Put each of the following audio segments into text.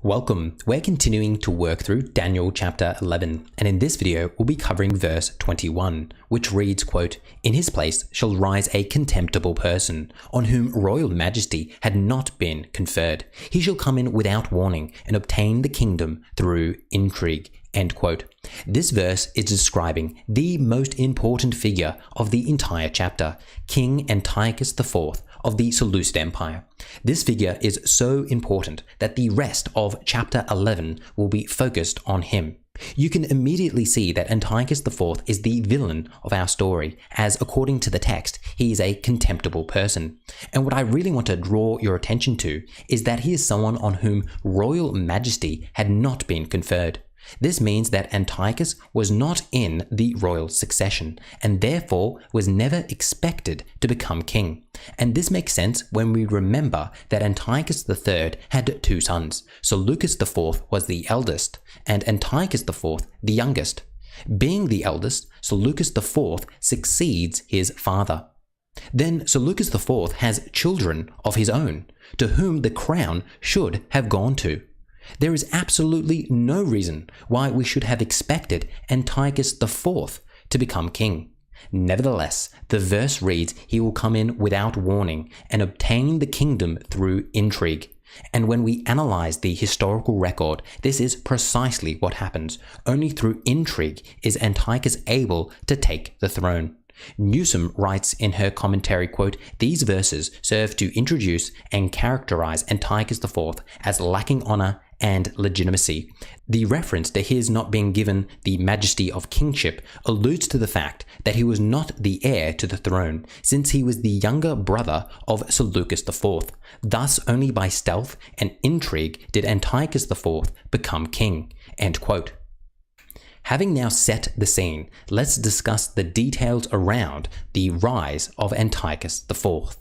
Welcome. We're continuing to work through Daniel chapter 11, and in this video we'll be covering verse 21, which reads, quote, "In his place shall rise a contemptible person, on whom royal majesty had not been conferred. He shall come in without warning and obtain the kingdom through intrigue." End quote. This verse is describing the most important figure of the entire chapter, King Antiochus IV of the Seleucid Empire. This figure is so important that the rest of chapter 11 will be focused on him. You can immediately see that Antiochus IV is the villain of our story, as according to the text, he is a contemptible person. And what I really want to draw your attention to is that he is someone on whom royal majesty had not been conferred. This means that Antiochus was not in the royal succession, and therefore was never expected to become king. And this makes sense when we remember that Antiochus III had two sons. Seleucus IV was the eldest, and Antiochus IV the youngest. Being the eldest, Seleucus IV succeeds his father. Then Seleucus IV has children of his own, to whom the crown should have gone to. There is absolutely no reason why we should have expected Antiochus IV to become king. Nevertheless, the verse reads, "He will come in without warning and obtain the kingdom through intrigue." And when we analyze the historical record, this is precisely what happens. Only through intrigue is Antiochus able to take the throne. Newsom writes in her commentary, quote, "These verses serve to introduce and characterize Antiochus IV as lacking honor and legitimacy. The reference to his not being given the majesty of kingship alludes to the fact that he was not the heir to the throne, since he was the younger brother of Seleucus IV. Thus, only by stealth and intrigue did Antiochus IV become king." End quote. Having now set the scene, let's discuss the details around the rise of Antiochus IV.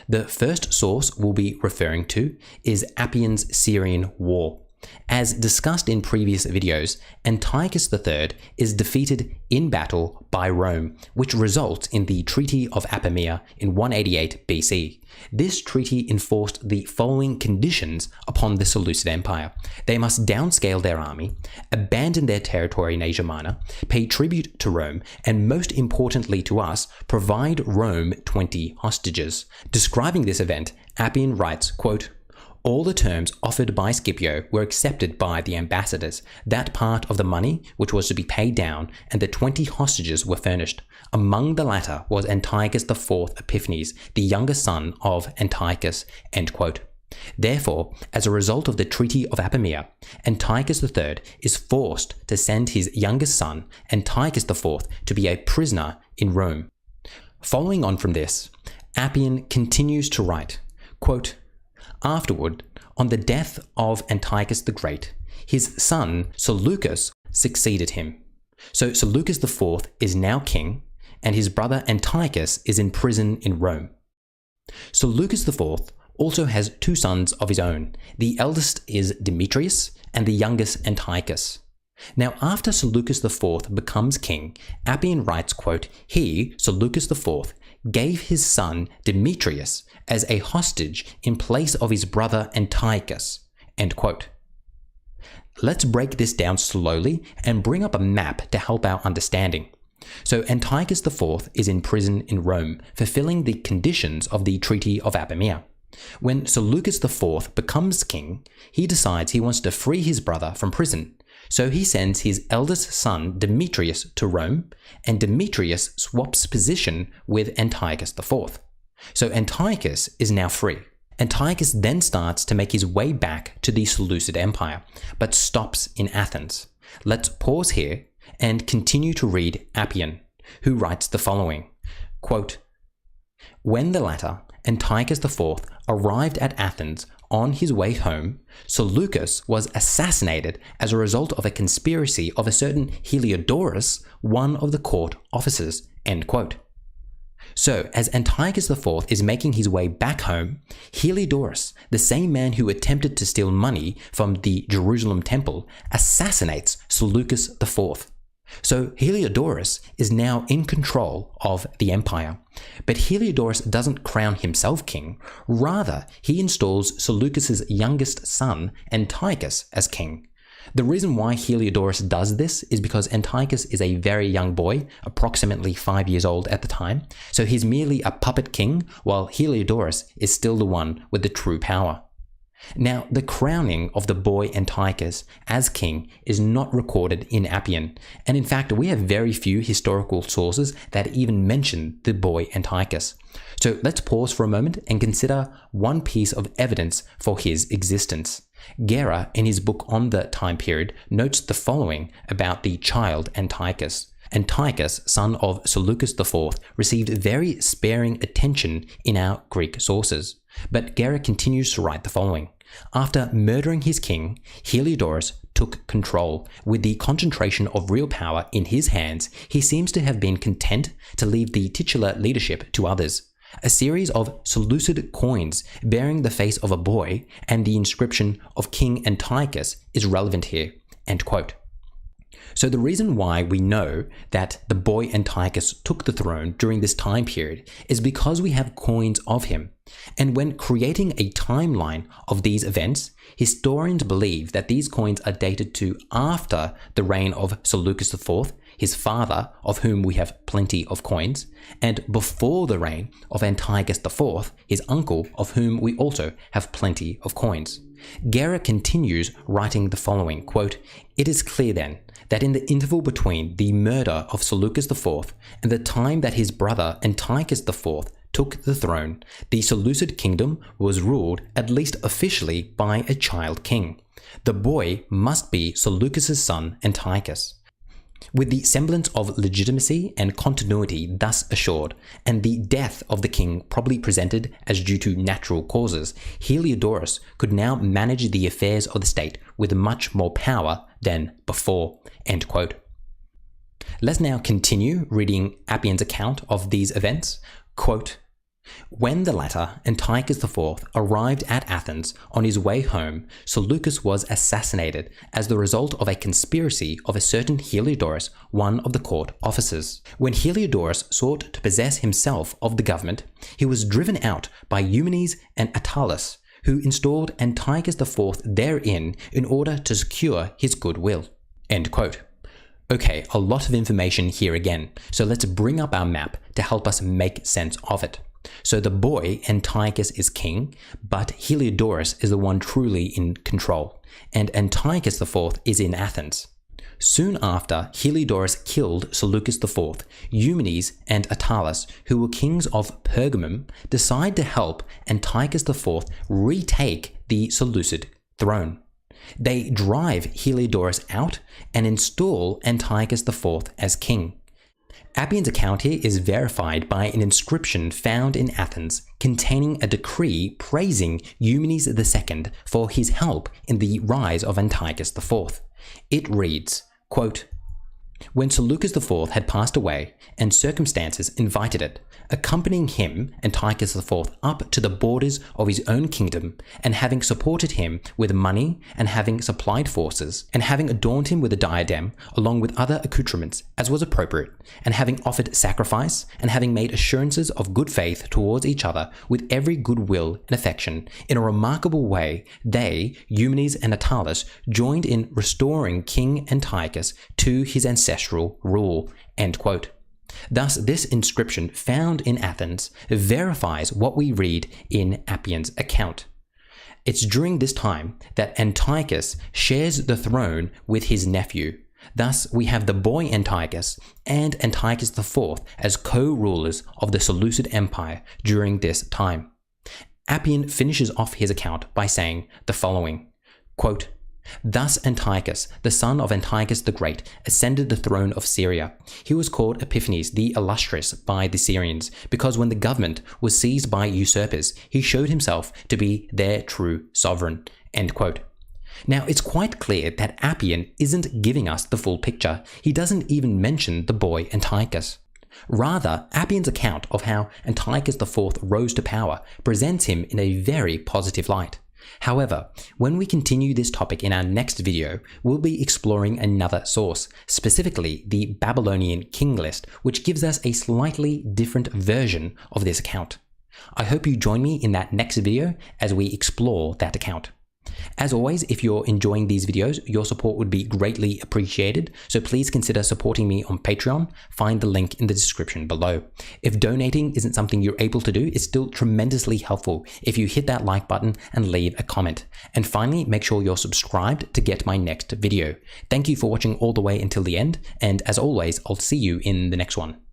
The first source we'll be referring to is Appian's Syrian War. As discussed in previous videos, Antiochus III is defeated in battle by Rome, which results in the Treaty of Apamea in 188 BC. This treaty enforced the following conditions upon the Seleucid Empire. They must downscale their army, abandon their territory in Asia Minor, pay tribute to Rome, and most importantly to us, provide Rome 20 hostages. Describing this event, Appian writes, quote, "All the terms offered by Scipio were accepted by the ambassadors. That part of the money which was to be paid down and the 20 hostages were furnished. Among the latter was Antiochus IV Epiphanes, the younger son of Antiochus." End quote. Therefore, as a result of the Treaty of Apamea, Antiochus III is forced to send his youngest son, Antiochus IV, to be a prisoner in Rome. Following on from this, Appian continues to write, quote, "Afterward, on the death of Antiochus the Great, his son Seleucus succeeded him. So Seleucus IV is now king, and his brother Antiochus is in prison in Rome. Seleucus IV also has two sons of his own. The eldest is Demetrius, and the youngest Antiochus. Now after Seleucus IV becomes king, Appian writes, quote, "He, Seleucus IV, gave his son Demetrius as a hostage in place of his brother Antiochus." End quote. Let's break this down slowly and bring up a map to help our understanding. So Antiochus IV is in prison in Rome, fulfilling the conditions of the Treaty of Apamea. When Seleucus IV becomes king, he decides he wants to free his brother from prison. So he sends his eldest son Demetrius to Rome, and Demetrius swaps position with Antiochus IV. So Antiochus is now free. Antiochus then starts to make his way back to the Seleucid Empire, but stops in Athens. Let's pause here and continue to read Appian, who writes the following, quote, "When the latter, Antiochus IV, arrived at Athens on his way home, Seleucus was assassinated as a result of a conspiracy of a certain Heliodorus, one of the court officers." End quote. So, as Antiochus IV is making his way back home, Heliodorus, the same man who attempted to steal money from the Jerusalem temple, assassinates Seleucus IV. So Heliodorus is now in control of the empire. But Heliodorus doesn't crown himself king, rather he installs Seleucus's youngest son, Antiochus, as king. The reason why Heliodorus does this is because Antiochus is a very young boy, approximately 5 years old at the time, so he's merely a puppet king, while Heliodorus is still the one with the true power. Now, the crowning of the boy Antiochus as king is not recorded in Appian, and in fact we have very few historical sources that even mention the boy Antiochus. So let's pause for a moment and consider one piece of evidence for his existence. Guerra, in his book on the time period, notes the following about the child Antiochus. Antiochus, son of Seleucus IV, received very sparing attention in our Greek sources. But Guerra continues to write the following. After murdering his king, Heliodorus took control. With the concentration of real power in his hands, he seems to have been content to leave the titular leadership to others. A series of Seleucid coins bearing the face of a boy and the inscription of King Antiochus is relevant here. End quote. So the reason why we know that the boy Antiochus took the throne during this time period is because we have coins of him. And when creating a timeline of these events, historians believe that these coins are dated to after the reign of Seleucus IV, his father, of whom we have plenty of coins, and before the reign of Antiochus IV, his uncle, of whom we also have plenty of coins. Guerra continues writing the following, quote, "It is clear then that in the interval between the murder of Seleucus IV and the time that his brother Antiochus IV took the throne, the Seleucid kingdom was ruled, at least officially, by a child king. The boy must be Seleucus's son Antiochus. With the semblance of legitimacy and continuity thus assured, and the death of the king probably presented as due to natural causes, Heliodorus could now manage the affairs of the state with much more power than before." End quote. Let's now continue reading Appian's account of these events. Quote, "When the latter, Antiochus IV, arrived at Athens, on his way home, Seleucus was assassinated as the result of a conspiracy of a certain Heliodorus, one of the court officers. When Heliodorus sought to possess himself of the government, he was driven out by Eumenes and Attalus, who installed Antiochus IV therein in order to secure his goodwill." End quote. Okay, a lot of information here again, so let's bring up our map to help us make sense of it. So the boy Antiochus is king, but Heliodorus is the one truly in control, and Antiochus IV is in Athens. Soon after Heliodorus killed Seleucus IV, Eumenes and Attalus, who were kings of Pergamum, decide to help Antiochus IV retake the Seleucid throne. They drive Heliodorus out and install Antiochus IV as king. Appian's account here is verified by an inscription found in Athens containing a decree praising Eumenes II for his help in the rise of Antiochus IV. It reads, quote, "When Seleucus IV had passed away and circumstances invited it, accompanying him, Antiochus IV, up to the borders of his own kingdom, and having supported him with money, and having supplied forces, and having adorned him with a diadem, along with other accoutrements, as was appropriate, and having offered sacrifice, and having made assurances of good faith towards each other with every good will and affection, in a remarkable way, they, Eumenes and Attalus, joined in restoring King Antiochus to his ancestral rule." End quote. Thus, this inscription found in Athens verifies what we read in Appian's account. It's during this time that Antiochus shares the throne with his nephew. Thus, we have the boy Antiochus and Antiochus IV as co-rulers of the Seleucid Empire during this time. Appian finishes off his account by saying the following, quote, "Thus Antiochus, the son of Antiochus the Great, ascended the throne of Syria. He was called Epiphanes the Illustrious by the Syrians, because when the government was seized by usurpers, he showed himself to be their true sovereign." End quote. Now, it's quite clear that Appian isn't giving us the full picture. He doesn't even mention the boy Antiochus. Rather, Appian's account of how Antiochus IV rose to power presents him in a very positive light. However, when we continue this topic in our next video, we'll be exploring another source, specifically the Babylonian king list, which gives us a slightly different version of this account. I hope you join me in that next video as we explore that account. As always, if you're enjoying these videos, your support would be greatly appreciated, so please consider supporting me on Patreon. Find the link in the description below. If donating isn't something you're able to do, it's still tremendously helpful if you hit that like button and leave a comment. And finally, make sure you're subscribed to get my next video. Thank you for watching all the way until the end, and as always, I'll see you in the next one.